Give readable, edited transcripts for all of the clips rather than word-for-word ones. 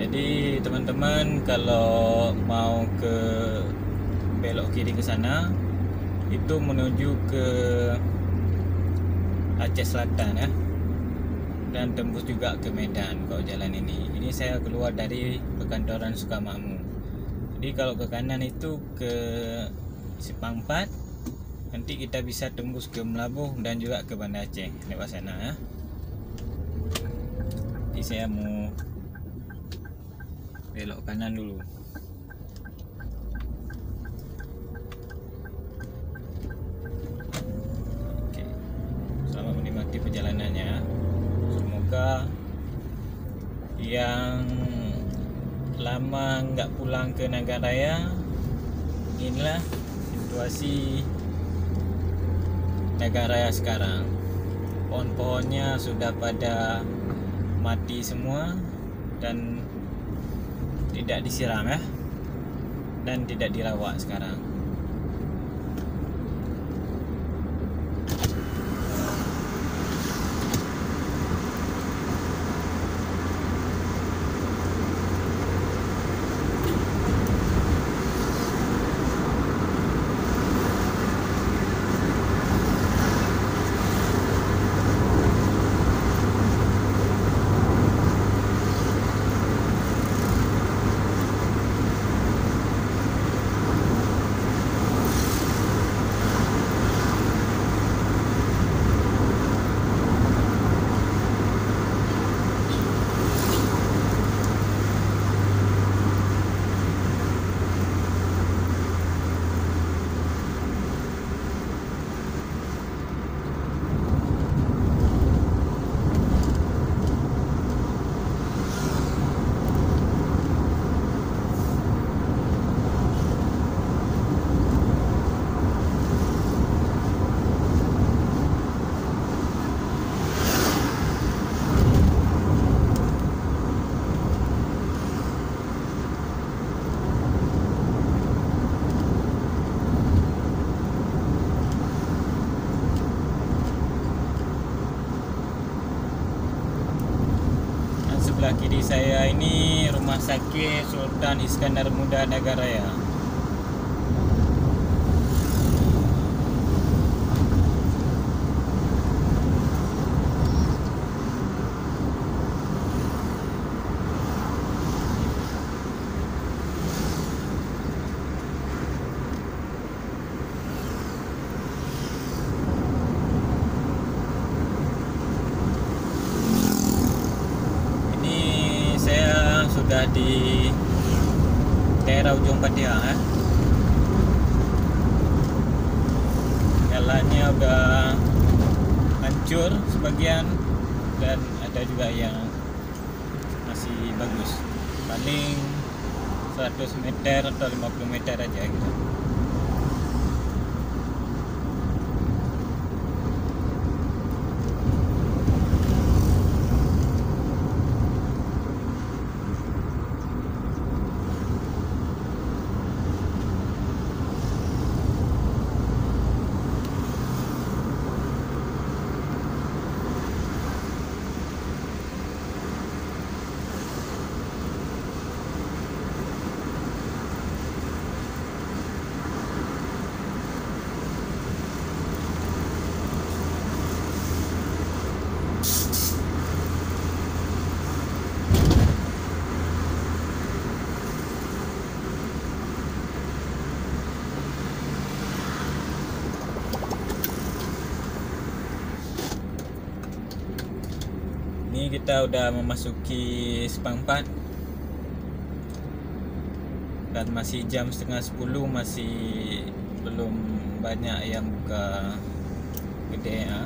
Jadi teman-teman kalau mau ke belok kiri ke sana itu menuju ke Aceh Selatan ya, dan tembus juga ke Medan kalau jalan ini. Ini saya keluar dari Perkantoran Sukamakmur. Jadi kalau ke kanan itu ke Sipangpat, nanti kita bisa tembus ke Melabuh dan juga ke Banda Aceh lewat sana ya. Jadi saya mau belok kanan dulu. Oke, selamat menikmati perjalanannya. Semoga yang lama nggak pulang ke Nagaraya, inilah situasi Nagaraya sekarang. Pohon-pohonnya sudah pada mati semua dan tidak disiram ya, dan tidak dirawat sekarang. Sebelah kiri saya ini Rumah Sakit Sultan Iskandar Muda Nagaraya. Sudah di daerah ujung Patiang ya. Jalannya udah hancur sebagian dan ada juga yang masih bagus. Paling 100 meter atau 50 meter aja gitu. Ini kita udah memasuki Sipangpat dan masih jam setengah 10, masih belum banyak yang buka kedai ya.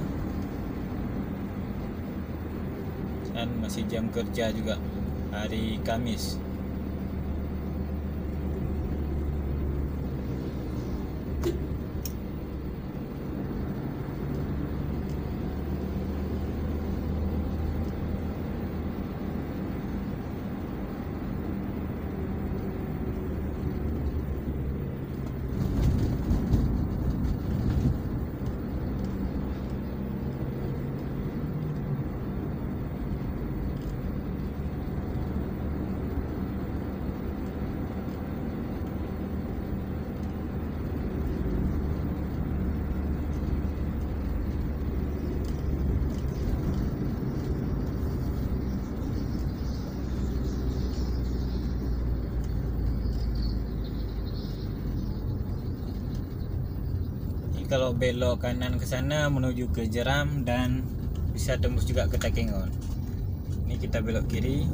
Dan masih jam kerja juga, hari Kamis. kalau belok kanan ke sana menuju ke Jeram dan bisa tembus juga ke Takengon. Ini kita belok kiri.